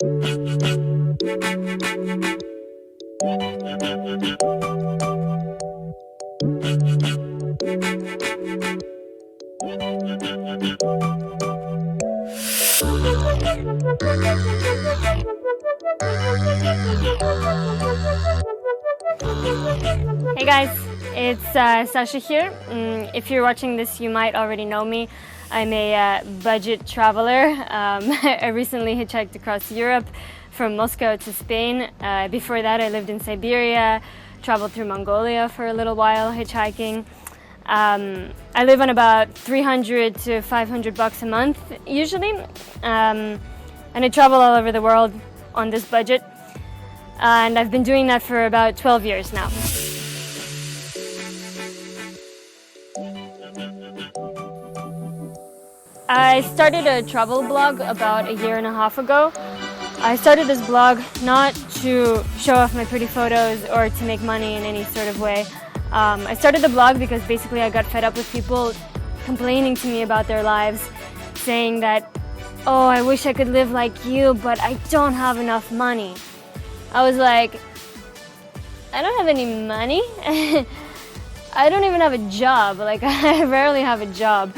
Hey guys, it's Sasha here. If you're watching this, you might already know me. I'm a budget traveler. I recently hitchhiked across Europe from Moscow to Spain. Before that, I lived in Siberia, traveled through Mongolia for a little while hitchhiking. I live on about 300 to 500 bucks a month usually, and I travel all over the world on this budget. And I've been doing that for about 12 years now. I started a travel blog about a year and a half ago. I started this blog not to show off my pretty photos or to make money in any sort of way. I started the blog because basically I got fed up with people complaining to me about their lives, saying that, oh, I wish I could live like you, but I don't have enough money. I was like, I don't have any money. I don't even have a job. Like, I rarely have a job.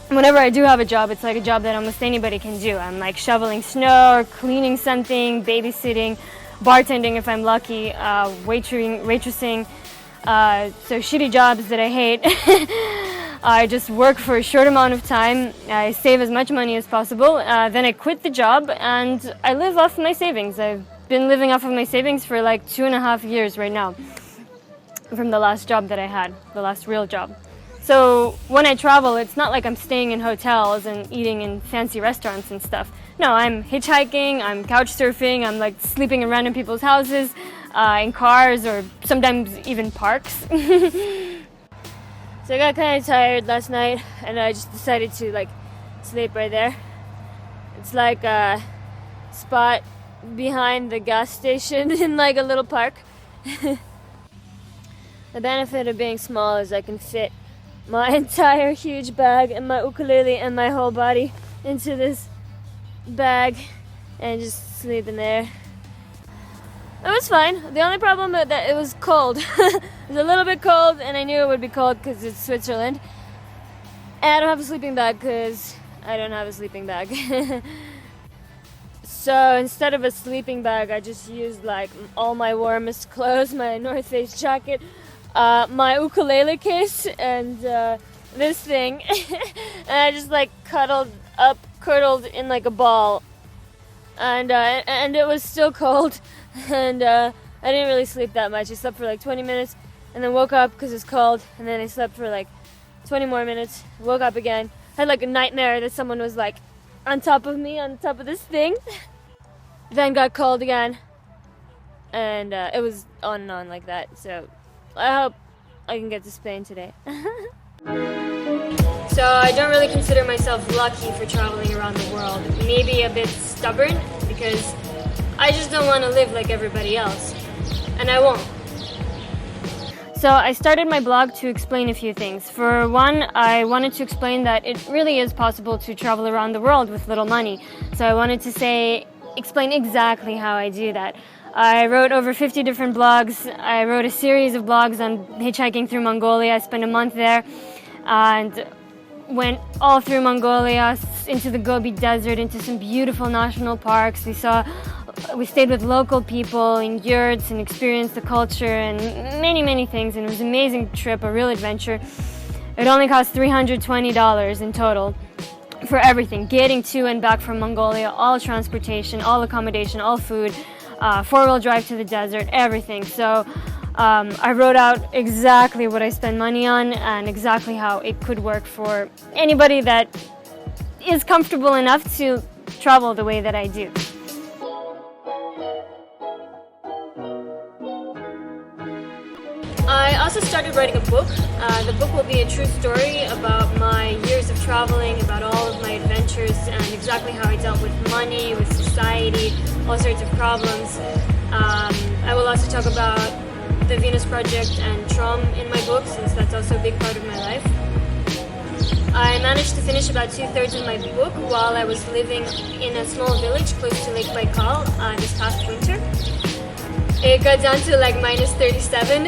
Whenever I do have a job, it's like a job that almost anybody can do. I'm like shoveling snow or cleaning something, babysitting, bartending if I'm lucky, waitressing. So shitty jobs that I hate. I just work for a short amount of time. I save as much money as possible. Then I quit the job and I live off my savings. I've been living off of my savings for like 2.5 years right now from the last job that I had, the last real job. So when I travel, it's not like I'm staying in hotels and eating in fancy restaurants and stuff. No, I'm hitchhiking, I'm couch surfing, I'm like sleeping in random people's houses, in cars, or sometimes even parks. So I got kind of tired last night and I just decided to like sleep right there. It's like a spot behind the gas station in like a little park. The benefit of being small is I can fit my entire huge bag and my ukulele and my whole body into this bag and just sleep in there. It was fine. The only problem is that it was cold. It was a little bit cold and I knew it would be cold because it's Switzerland. And I don't have a sleeping bag because I don't have a sleeping bag. So instead of a sleeping bag, I just used like all my warmest clothes, my North Face jacket, my ukulele case, and this thing. And I just like curdled in like a ball. And it was still cold. And I didn't really sleep that much. I slept for like 20 minutes and then woke up because it's cold. And then I slept for like 20 more minutes, woke up again. Had like a nightmare that someone was like on top of me, on top of this thing. Then got cold again, and it was on and on like that. So I hope I can get to Spain today. So I don't really consider myself lucky for traveling around the world. Maybe a bit stubborn because I just don't want to live like everybody else, and I won't. So I started my blog to explain a few things. For one, I wanted to explain that it really is possible to travel around the world with little money. So I wanted to explain exactly how I do that. I wrote over 50 different blogs. I wrote a series of blogs on hitchhiking through Mongolia. I spent a month there and went all through Mongolia, into the Gobi Desert, into some beautiful national parks. We stayed with local people in yurts and experienced the culture and many things. And it was an amazing trip, a real adventure. It only cost $320 in total for everything, getting to and back from Mongolia, all transportation, all accommodation, all food, 4-wheel drive to the desert, everything. So I wrote out exactly what I spend money on and exactly how it could work for anybody that is comfortable enough to travel the way that I do. I also started writing a book. The book will be a true story about my years of traveling, about all of my adventures, and exactly how I dealt with money, with society, all sorts of problems. I will also talk about the Venus Project and Trom in my book, since that's also a big part of my life. I managed to finish about 2/3 of my book while I was living in a small village close to Lake Baikal this past winter. It got down to like -37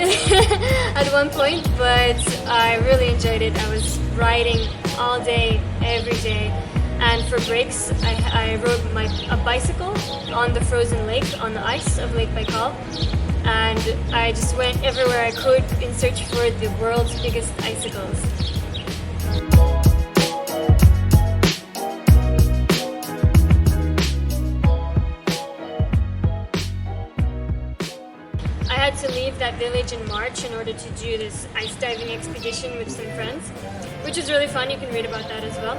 at one point, but I really enjoyed it. I was riding all day, every day, and for breaks I rode a bicycle on the frozen lake, on the ice of Lake Baikal, and I just went everywhere I could in search for the world's biggest icicles. I had to leave that village in March in order to do this ice diving expedition with some friends, which is really fun. You can read about that as well.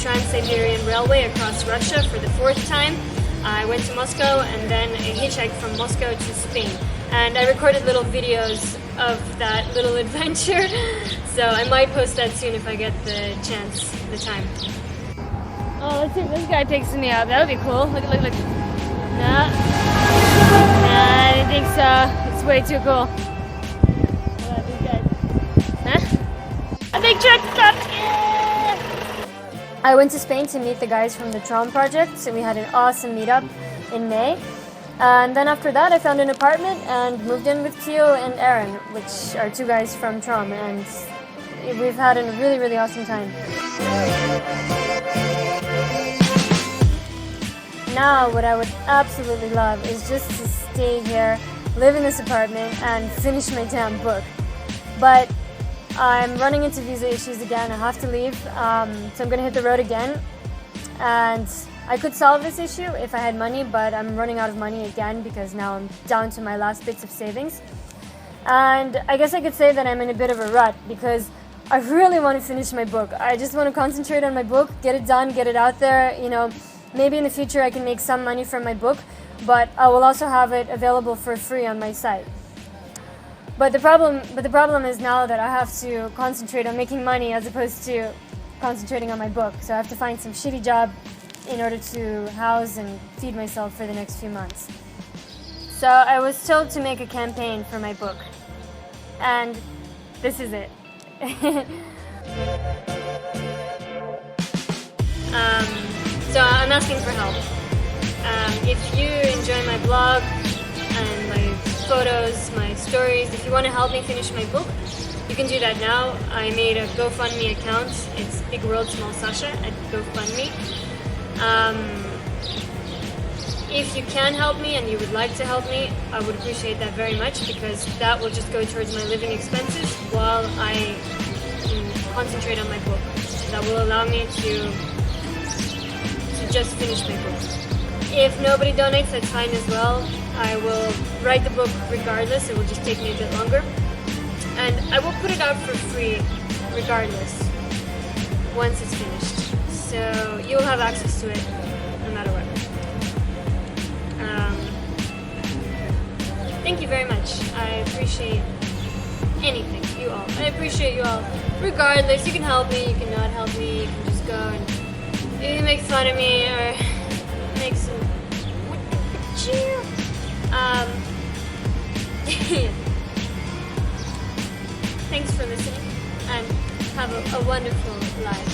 Trans-Siberian Railway across Russia for the 4th time. I went to Moscow and then I hitchhiked from Moscow to Spain. And I recorded little videos of that little adventure, so I might post that soon if I get the chance, the time. Oh, let's see if this guy picks me up. That would be cool. Look. Nah, I didn't think so. It's way too cool. What about these guys? Huh? A big truck stop! I went to Spain to meet the guys from the Trom project, so we had an awesome meetup in May. And then after that I found an apartment and moved in with Theo and Aaron, which are 2 guys from Trom, and we've had a really, really awesome time. Now what I would absolutely love is just to stay here, live in this apartment, and finish my damn book. But I'm running into visa issues again. I have to leave, so I'm going to hit the road again. And I could solve this issue if I had money, but I'm running out of money again because now I'm down to my last bits of savings. And I guess I could say that I'm in a bit of a rut because I really want to finish my book. I just want to concentrate on my book, get it done, get it out there. You know, maybe in the future I can make some money from my book, but I will also have it available for free on my site. But the problem is now that I have to concentrate on making money as opposed to concentrating on my book. So I have to find some shitty job in order to house and feed myself for the next few months. So I was told to make a campaign for my book. And this is it. So I'm asking for help. If you enjoy my blog and my photos, my stories, if you want to help me finish my book, you can do that now. I made a GoFundMe account. It's Big World Small Sasha at GoFundMe. If you can help me and you would like to help me, I would appreciate that very much because that will just go towards my living expenses while I concentrate on my book. That will allow me to just finish my book. If nobody donates, that's fine as well. I will write the book regardless. It will just take me a bit longer. And I will put it out for free regardless once it's finished. So you'll have access to it no matter what. Thank you very much. I appreciate anything, you all. I appreciate you all. Regardless, you can help me, you can not help me, you can just go and maybe make fun of me or make some cheer. Thanks for listening and have a wonderful life.